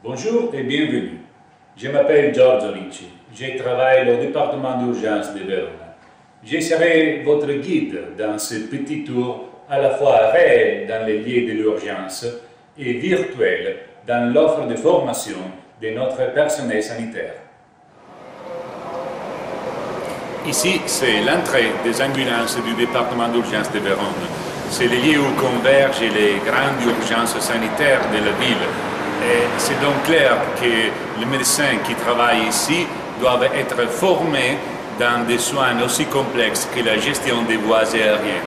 Bonjour et bienvenue. Je m'appelle Giorgio Ricci. Je travaille au département d'urgence de Vérone. Je serai votre guide dans ce petit tour à la fois réel dans les lieux de l'urgence et virtuel dans l'offre de formation de notre personnel sanitaire. Ici, c'est l'entrée des ambulances du département d'urgence de Vérone. C'est le lieu où convergent les grandes urgences sanitaires de la ville. Et c'est donc clair que les médecins qui travaillent ici doivent être formés dans des soins aussi complexes que la gestion des voies aériennes.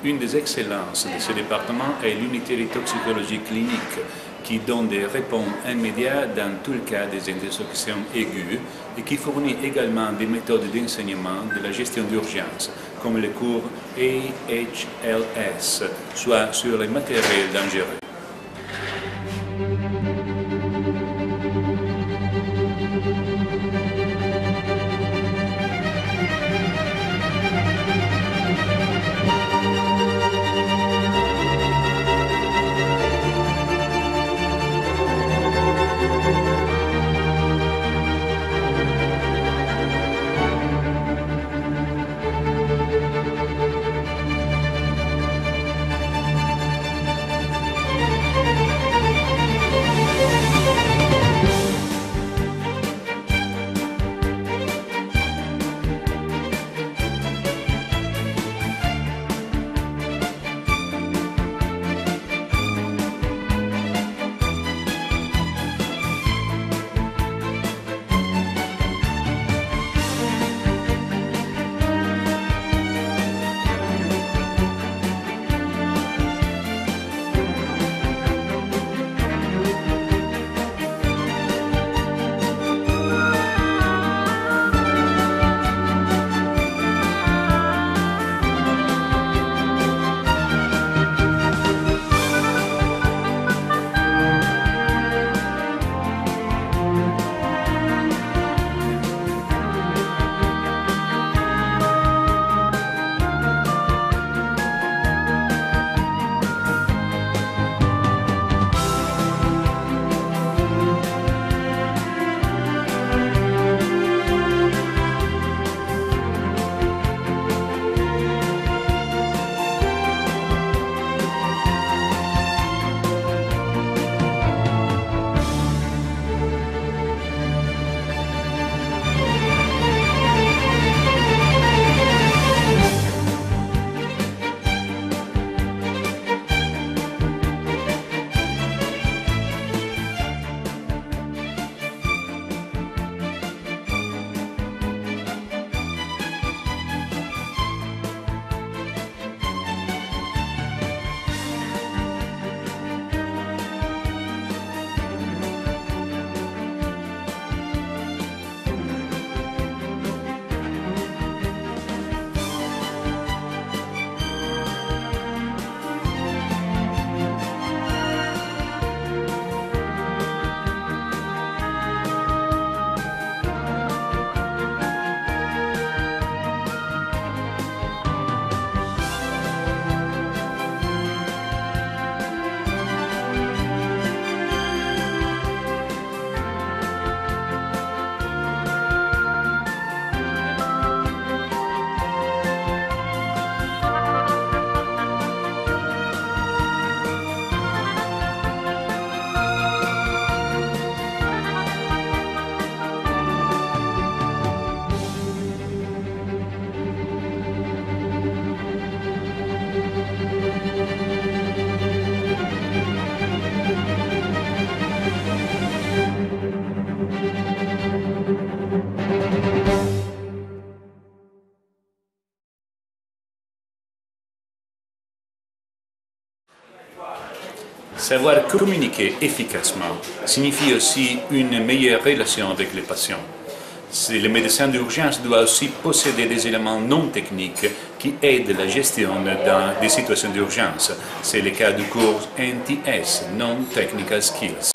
Une des excellences de ce département est l'unité de toxicologie clinique qui donne des réponses immédiates dans tout le cas des intoxications aiguës et qui fournit également des méthodes d'enseignement de la gestion d'urgence, comme les cours AHLS, soit sur les matériels dangereux. Savoir communiquer efficacement signifie aussi une meilleure relation avec les patients. Le médecin d'urgence doit aussi posséder des éléments non techniques qui aident la gestion dans des situations d'urgence. C'est le cas du cours NTS, Non-Technical Skills.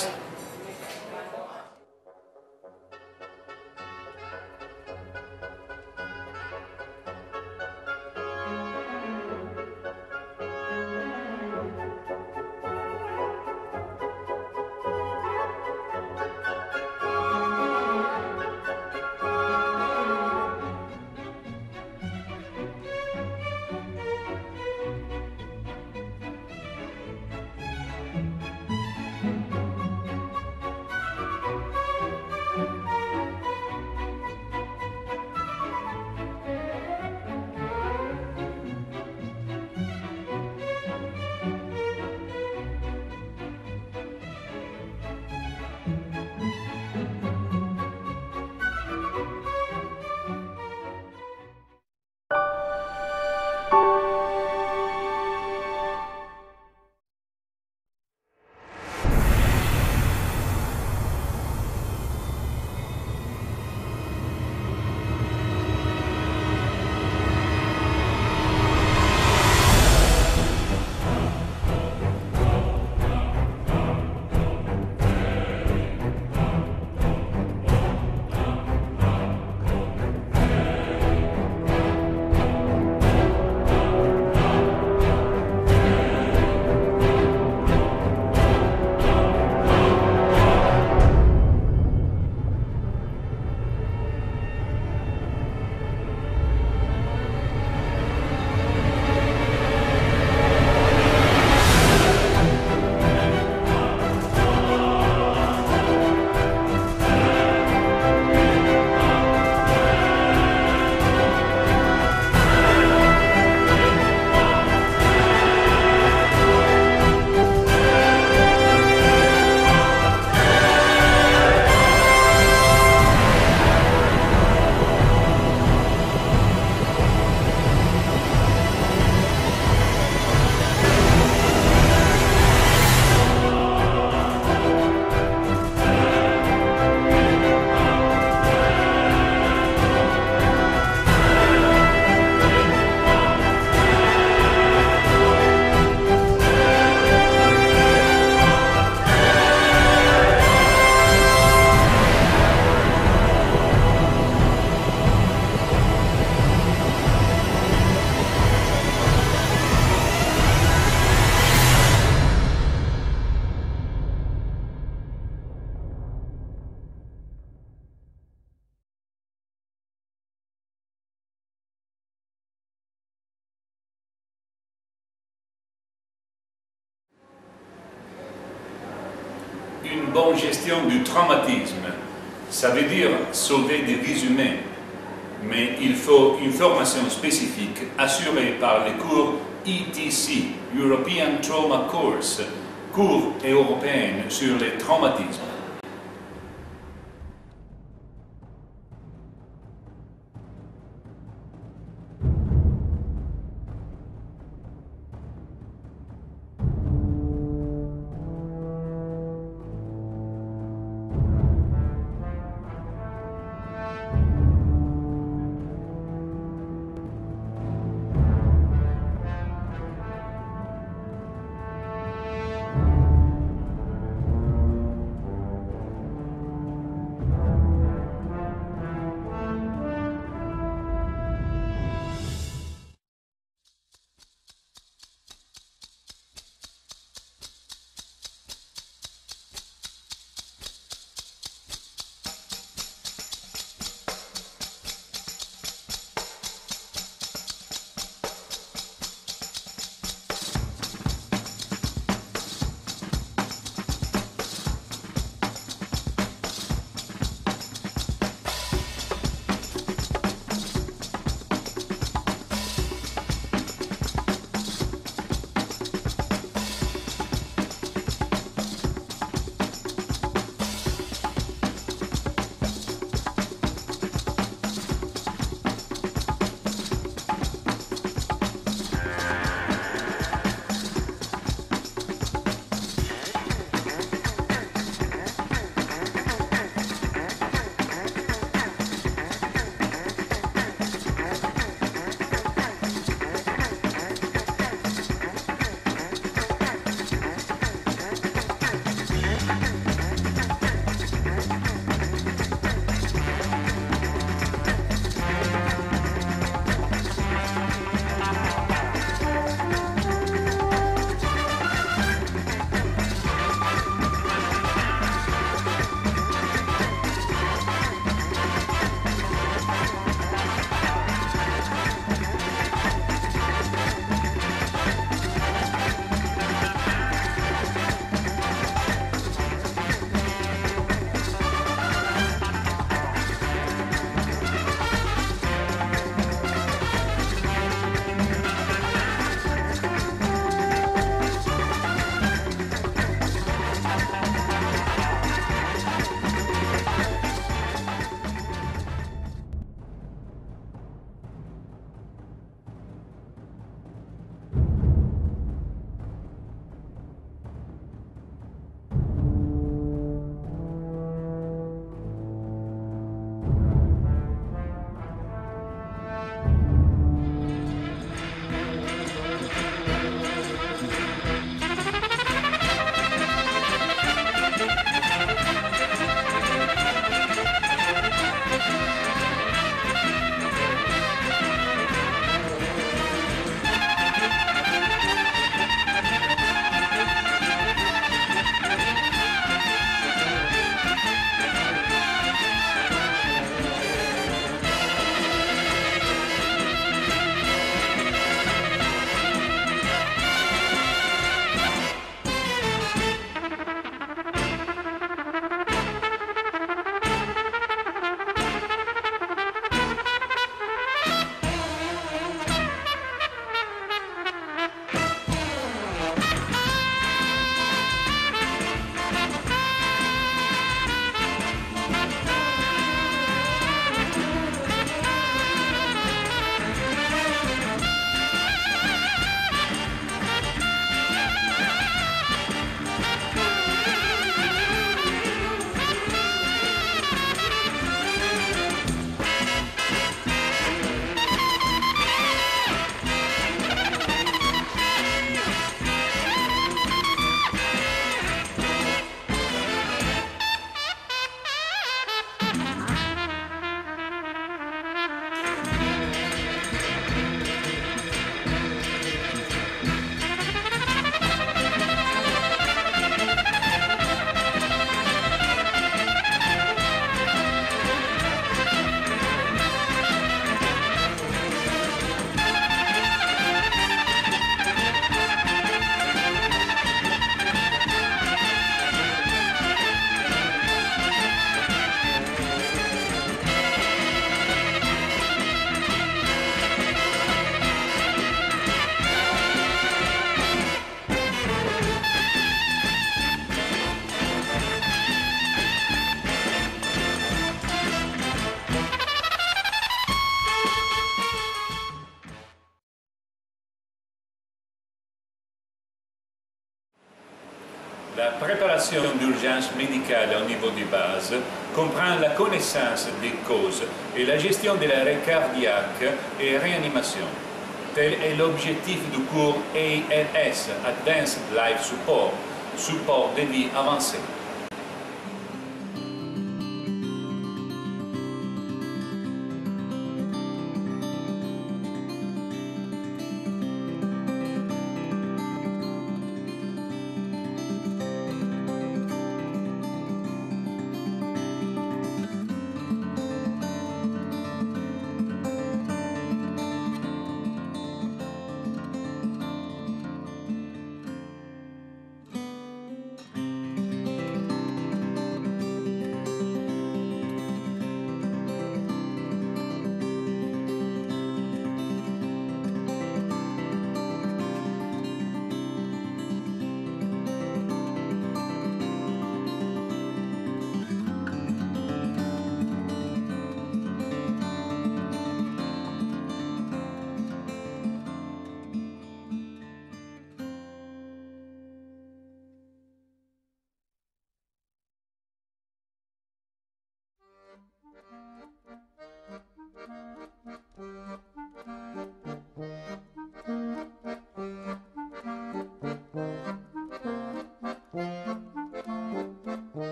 Une bonne gestion du traumatisme, ça veut dire sauver des vies humaines, mais il faut une formation spécifique assurée par les cours ETC, European Trauma Course, cours européen sur les traumatismes. La préparation d'urgence médicale au niveau de base comprend la connaissance des causes et la gestion de l'arrêt cardiaque et réanimation. Tel est l'objectif du cours ALS, Advanced Life Support, support de vie avancé.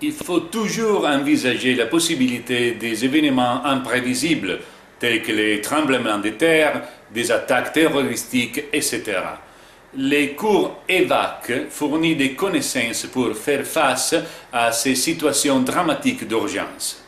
Il faut toujours envisager la possibilité des événements imprévisibles, tels que les tremblements de terre, des attaques terroristiques, etc. Les cours EVAC fournissent des connaissances pour faire face à ces situations dramatiques d'urgence.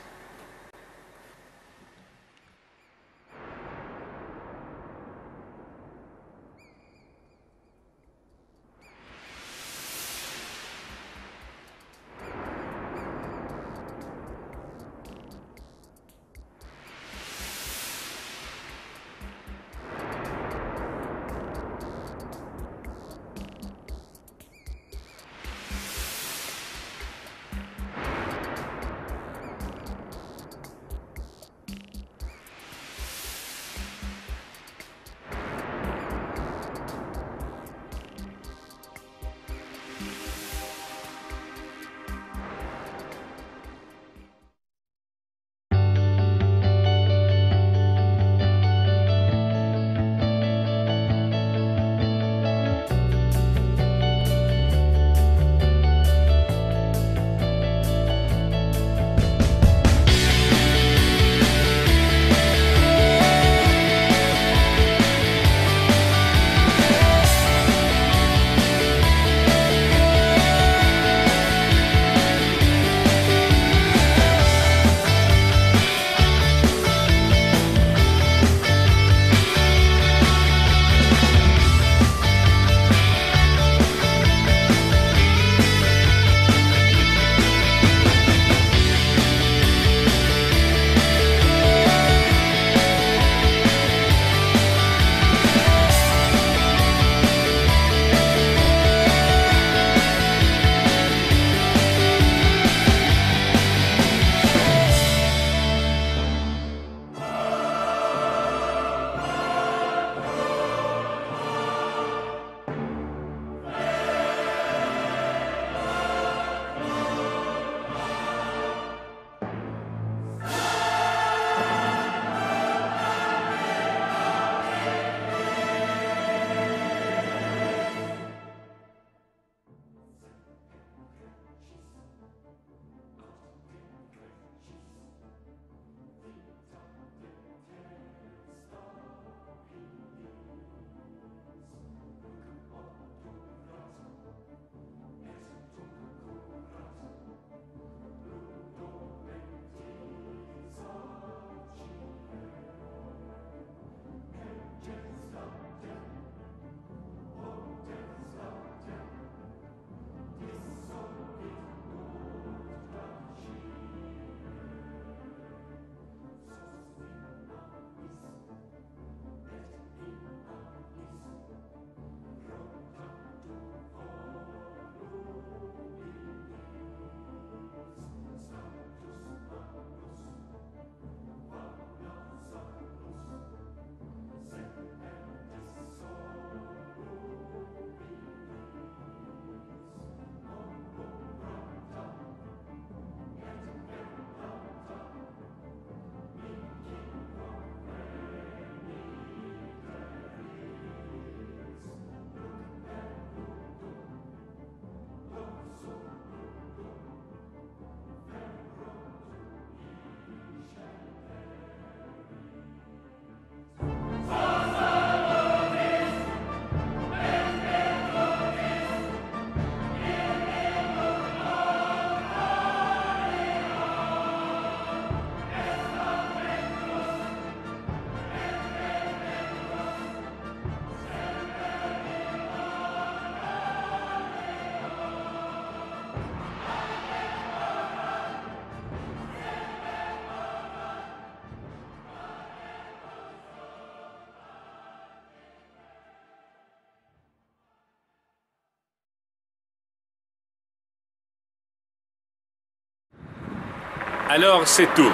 Alors c'est tout.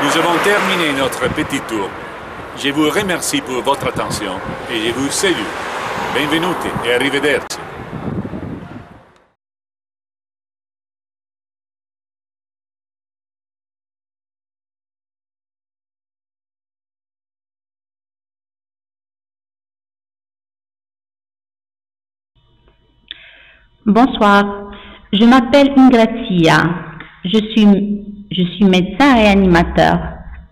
Nous avons terminé notre petit tour. Je vous remercie pour votre attention et je vous salue. Benvenuti e arrivederci. Bonsoir, je m'appelle Ingrazia. Je suis médecin réanimateur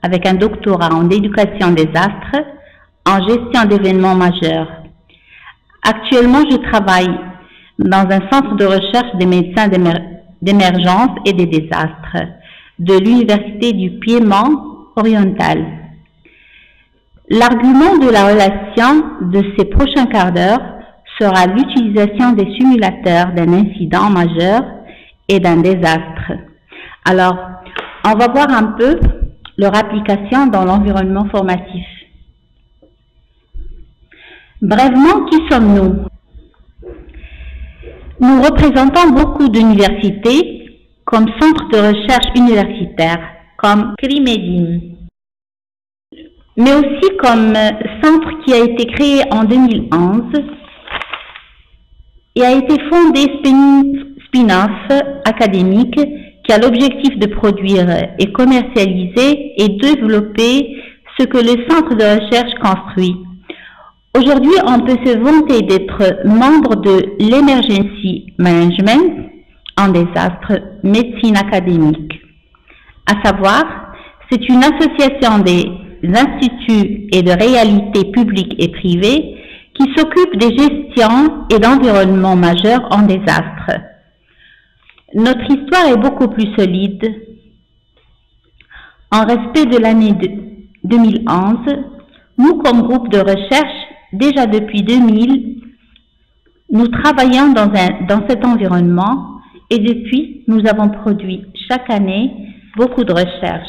avec un doctorat en éducation des astres, en gestion d'événements majeurs. Actuellement, je travaille dans un centre de recherche des médecins d'émergence et des désastres de l'Université du Piémont oriental. L'argument de la relation de ces prochains quarts d'heure sera l'utilisation des simulateurs d'un incident majeur et d'un désastre. Alors, on va voir un peu leur application dans l'environnement formatif. Brièvement, qui sommes-nous? Nous représentons beaucoup d'universités comme centres de recherche universitaires, comme CRIMEDIM, mais aussi comme centre qui a été créé en 2011 et a été fondé spin-off académique qui a l'objectif de produire et commercialiser et développer ce que le centre de recherche construit. Aujourd'hui, on peut se vanter d'être membre de l'Emergency Management en désastre médecine académique. À savoir, c'est une association des instituts et de réalités publiques et privées qui s'occupe des gestions et d'environnements majeurs en désastre. Notre histoire est beaucoup plus solide. En respect de l'année 2011, nous, comme groupe de recherche, déjà depuis 2000, nous travaillons dans cet environnement et depuis, nous avons produit chaque année beaucoup de recherches.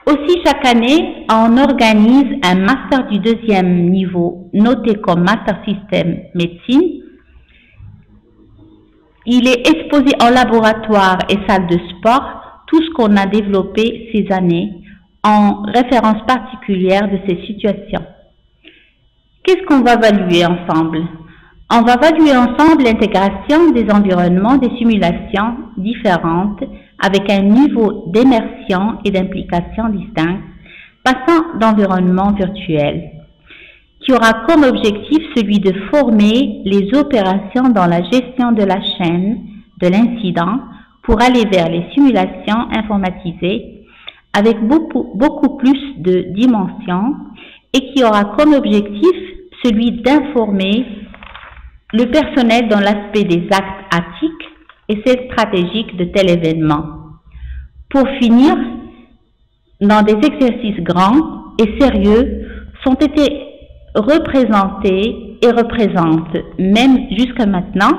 Aussi, chaque année, on organise un master du 2e niveau noté comme Master System Médecine. Il est exposé en laboratoire et salle de sport, tout ce qu'on a développé ces années en référence particulière de ces situations. Qu'est-ce qu'on va évaluer ensemble? On va évaluer ensemble l'intégration des environnements, des simulations différentes avec un niveau d'immersion et d'implication distinct, passant d'environnement virtuel, qui aura comme objectif celui de former les opérations dans la gestion de la chaîne de l'incident pour aller vers les simulations informatisées avec beaucoup plus de dimensions et qui aura comme objectif celui d'informer le personnel dans l'aspect des actes éthiques et stratégiques de tel événement. Pour finir, dans des exercices grands et sérieux, sont été représentés et représentent, même jusqu'à maintenant,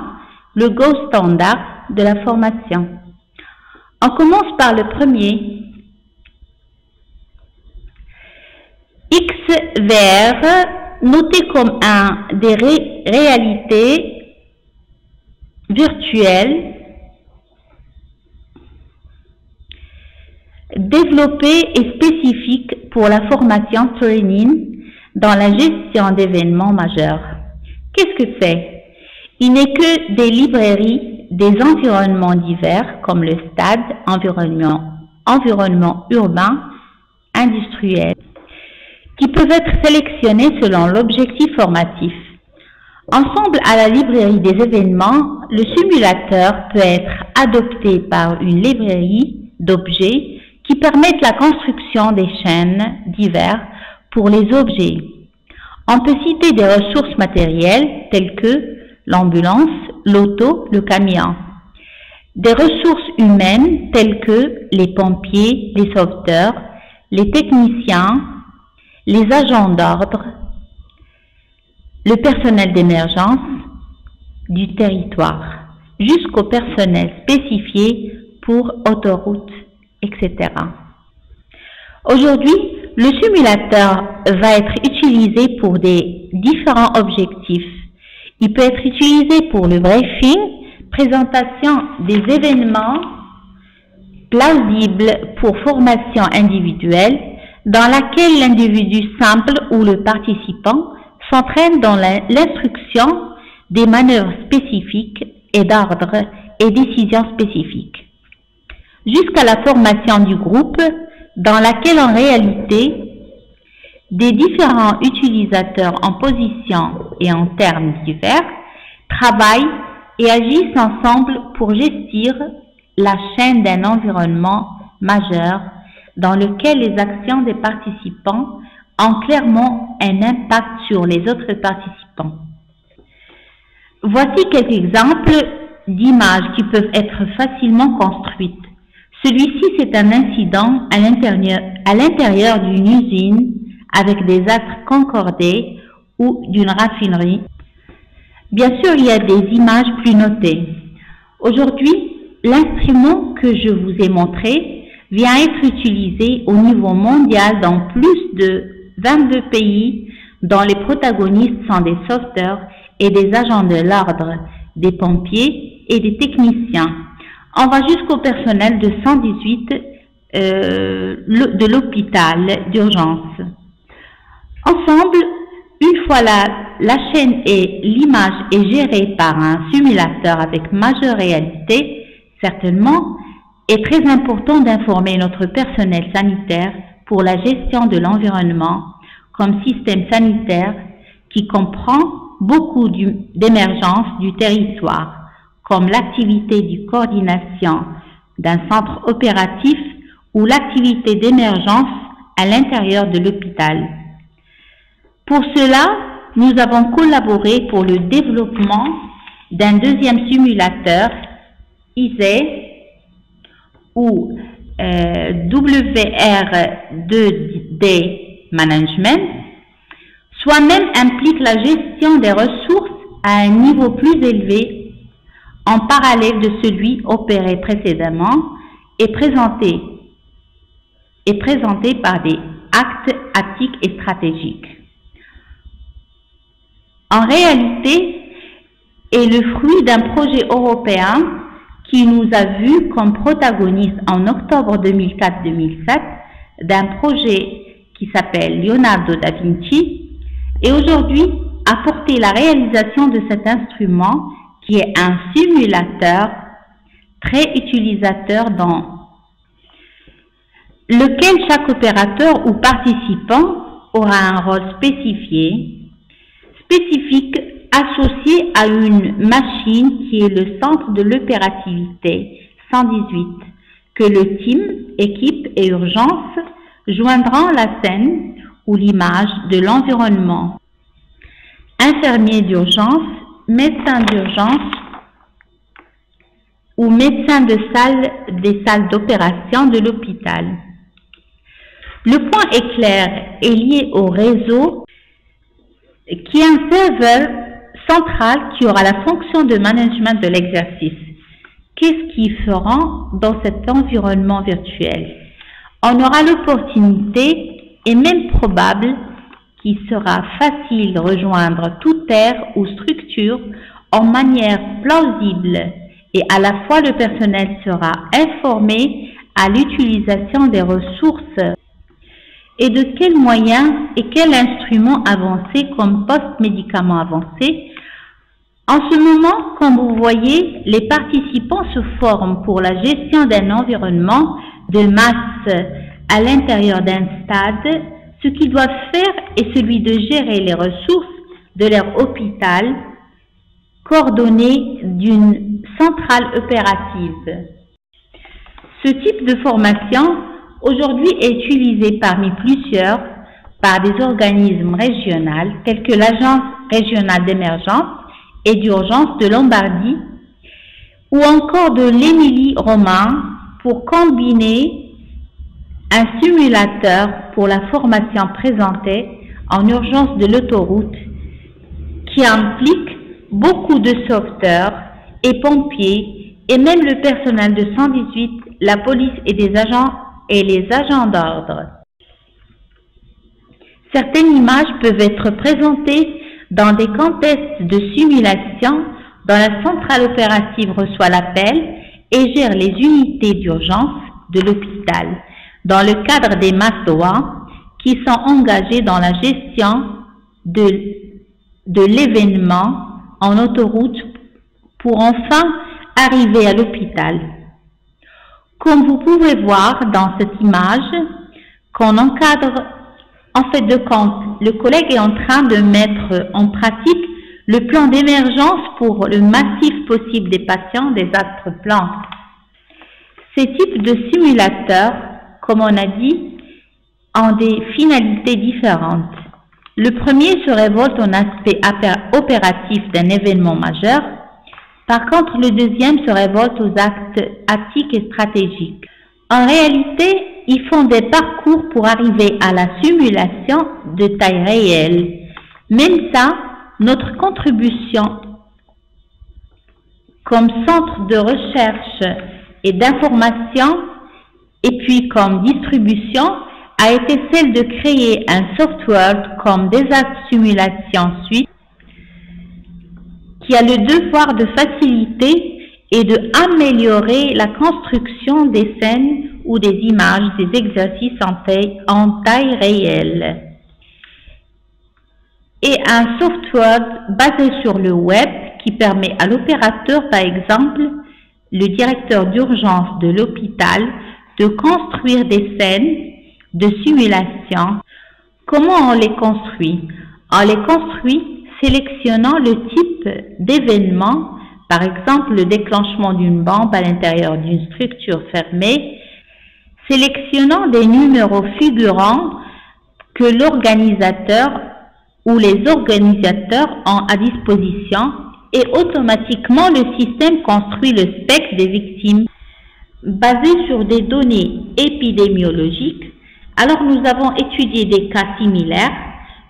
le gold standard de la formation. On commence par le premier. XVR, noté comme un des réalités virtuelles développées et spécifiques pour la formation training dans la gestion d'événements majeurs. Qu'est-ce que c'est? Il n'est que des librairies, des environnements divers comme le stade, environnement urbain, industriel, qui peuvent être sélectionnés selon l'objectif formatif. Ensemble à la librairie des événements, le simulateur peut être adopté par une librairie d'objets qui permettent la construction des chaînes diverses pour les objets. On peut citer des ressources matérielles telles que l'ambulance, l'auto, le camion. Des ressources humaines telles que les pompiers, les sauveteurs, les techniciens, les agents d'ordre, le personnel d'émergence du territoire, jusqu'au personnel spécifié pour autoroutes, etc. Aujourd'hui, le simulateur va être utilisé pour des différents objectifs. Il peut être utilisé pour le briefing, présentation des événements plausible pour formation individuelle dans laquelle l'individu simple ou le participant s'entraîne dans l'instruction des manœuvres spécifiques et d'ordre et décisions spécifiques, jusqu'à la formation du groupe dans laquelle en réalité des différents utilisateurs en position et en termes divers travaillent et agissent ensemble pour gestir la chaîne d'un environnement majeur dans lequel les actions des participants ont clairement un impact sur les autres participants. Voici quelques exemples d'images qui peuvent être facilement construites. Celui-ci, c'est un incident à l'intérieur d'une usine avec des astres concordés ou d'une raffinerie. Bien sûr, il y a des images plus notées. Aujourd'hui, l'instrument que je vous ai montré vient être utilisé au niveau mondial dans plus de 22 pays dont les protagonistes sont des sauveteurs et des agents de l'ordre, des pompiers et des techniciens. On va jusqu'au personnel de 118 de l'hôpital d'urgence. Ensemble, une fois la chaîne et l'image est gérée par un simulateur avec majeure réalité, certainement, est très important d'informer notre personnel sanitaire pour la gestion de l'environnement comme système sanitaire qui comprend beaucoup d'émergences du territoire, comme l'activité de coordination d'un centre opératif ou l'activité d'émergence à l'intérieur de l'hôpital. Pour cela, nous avons collaboré pour le développement d'un deuxième simulateur ISE ou WR2D Management, soi-même implique la gestion des ressources à un niveau plus élevé en parallèle de celui opéré précédemment et présenté par des actes haptiques et stratégiques. En réalité, est le fruit d'un projet européen qui nous a vus comme protagonistes en octobre 2004-2007 d'un projet qui s'appelle Leonardo da Vinci et aujourd'hui a porté la réalisation de cet instrument qui est un simulateur très utilisateur dans lequel chaque opérateur ou participant aura un rôle spécifique associé à une machine qui est le centre de l'opérativité 118 que le team, équipe et urgence joindront la scène ou l'image de l'environnement. Infirmier d'urgence, médecin d'urgence ou médecin des salles d'opération de l'hôpital. Le point est clair et lié au réseau qui est un serveur central qui aura la fonction de management de l'exercice. Qu'est-ce qu'ils feront dans cet environnement virtuel? On aura l'opportunité et même probable qu'il sera facile de rejoindre toute aire ou structure en manière plausible et à la fois le personnel sera informé à l'utilisation des ressources et de quels moyens et quels instruments avancés comme post-médicaments avancés. En ce moment, comme vous voyez, les participants se forment pour la gestion d'un environnement de masse à l'intérieur d'un stade. Ce qu'ils doivent faire est celui de gérer les ressources de leur hôpital coordonnées d'une centrale opérative. Ce type de formation aujourd'hui est utilisé parmi plusieurs par des organismes régionaux tels que l'Agence régionale d'émergence et d'urgence de Lombardie ou encore de l'Émilie-Romagne pour combiner un simulateur pour la formation présentée en urgence de l'autoroute qui implique beaucoup de sauveteurs et pompiers et même le personnel de 118, la police et les agents d'ordre. Certaines images peuvent être présentées dans des contextes de simulation dont la centrale opérative reçoit l'appel et gère les unités d'urgence de l'hôpital dans le cadre des MASDOA qui sont engagés dans la gestion de l'événement en autoroute pour enfin arriver à l'hôpital. Comme vous pouvez voir dans cette image, qu'on encadre, en fait de compte, le collègue est en train de mettre en pratique le plan d'émergence pour le massif possible des patients des astres plans. Ces types de simulateurs, comme on a dit, ont des finalités différentes. Le premier se révolte en aspect opératif d'un événement majeur. Par contre, le deuxième se révolte aux actes haptiques et stratégiques. En réalité, ils font des parcours pour arriver à la simulation de taille réelle. Même ça, notre contribution comme centre de recherche et d'information et puis comme distribution a été celle de créer un software comme Desastre Simulation Suite qui a le devoir de faciliter et de améliorer la construction des scènes ou des images des exercices en taille réelle. Et un software basé sur le web qui permet à l'opérateur, par exemple, le directeur d'urgence de l'hôpital, de construire des scènes de simulation. Comment on les construit? On les construit sélectionnant le type d'événement, par exemple le déclenchement d'une bombe à l'intérieur d'une structure fermée, sélectionnant des numéros figurants que l'organisateur ou les organisateurs ont à disposition et automatiquement le système construit le spectre des victimes basé sur des données épidémiologiques. Alors nous avons étudié des cas similaires,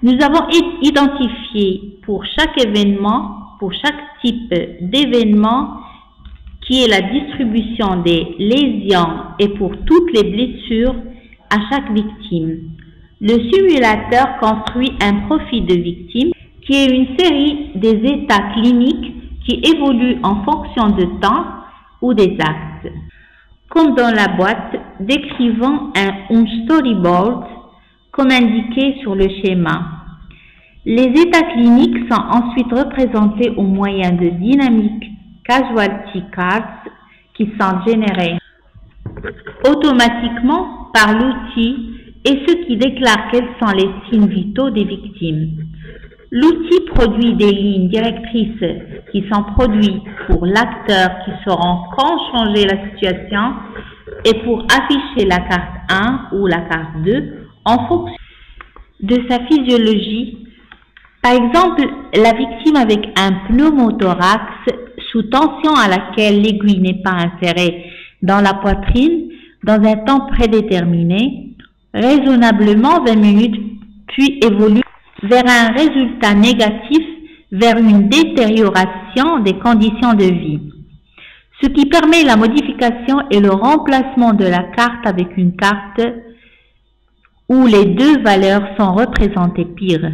nous avons identifié pour chaque événement, pour chaque type d'événement qui est la distribution des lésions et pour toutes les blessures à chaque victime. Le simulateur construit un profil de victime qui est une série des états cliniques qui évoluent en fonction de temps ou des actes. Comme dans la boîte décrivant un storyboard comme indiqué sur le schéma. Les états cliniques sont ensuite représentés au moyen de dynamiques casualty cards qui sont générés automatiquement par l'outil et ce qui déclare quels sont les signes vitaux des victimes. L'outil produit des lignes directrices qui sont produites pour l'acteur qui sauront quand changer la situation et pour afficher la carte 1 ou la carte 2 en fonction de sa physiologie. Par exemple, la victime avec un pneumothorax sous tension à laquelle l'aiguille n'est pas insérée dans la poitrine dans un temps prédéterminé, raisonnablement 20 minutes, puis évolue vers un résultat négatif, vers une détérioration des conditions de vie. Ce qui permet la modification et le remplacement de la carte avec une carte où les deux valeurs sont représentées pire.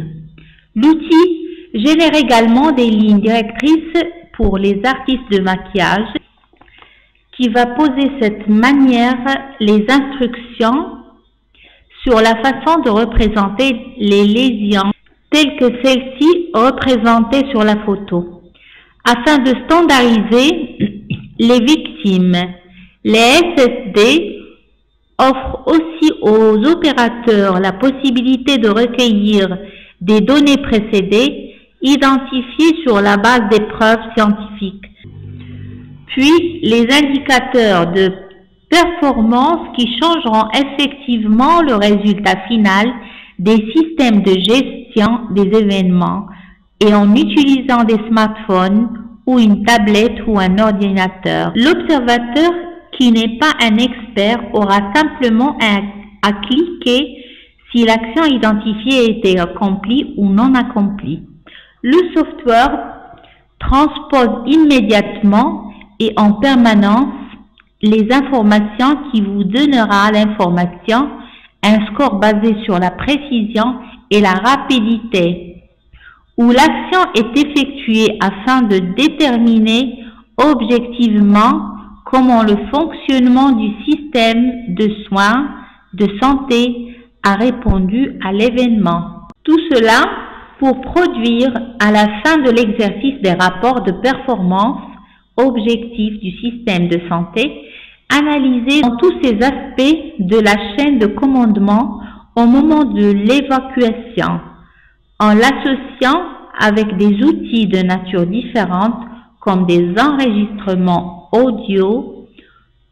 L'outil génère également des lignes directrices pour les artistes de maquillage qui va poser cette manière les instructions sur la façon de représenter les lésions telles que celles-ci représentées sur la photo. Afin de standardiser les victimes, les SSD offrent aussi aux opérateurs la possibilité de recueillir des données précédées identifiées sur la base des preuves scientifiques. Puis, les indicateurs de performance qui changeront effectivement le résultat final des systèmes de gestion des événements et en utilisant des smartphones ou une tablette ou un ordinateur. L'observateur qui n'est pas un expert aura simplement à cliquer si l'action identifiée a été accomplie ou non accomplie. Le software transpose immédiatement et en permanence les informations qui vous donnera l'information, un score basé sur la précision et la rapidité, où l'action est effectuée afin de déterminer objectivement comment le fonctionnement du système de soins de santé a répondu à l'événement. Tout cela pour produire à la fin de l'exercice des rapports de performance objectifs du système de santé, analysés dans tous ces aspects de la chaîne de commandement au moment de l'évacuation, en l'associant avec des outils de nature différente comme des enregistrements audio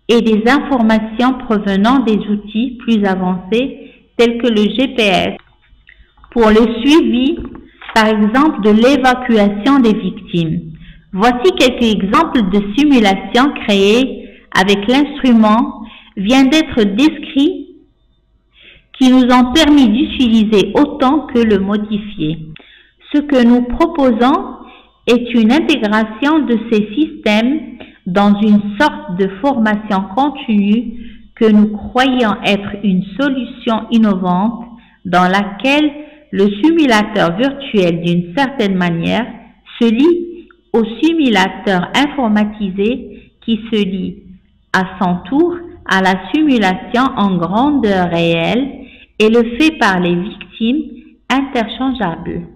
et des informations provenant des outils plus avancés tels que le GPS. Pour le suivi, par exemple, de l'évacuation des victimes. Voici quelques exemples de simulations créées avec l'instrument vient d'être décrits qui nous ont permis d'utiliser autant que le modifier. Ce que nous proposons est une intégration de ces systèmes dans une sorte de formation continue que nous croyons être une solution innovante dans laquelle le simulateur virtuel d'une certaine manière se lie au simulateur informatisé qui se lie à son tour à la simulation en grandeur réelle et le fait par les victimes interchangeables.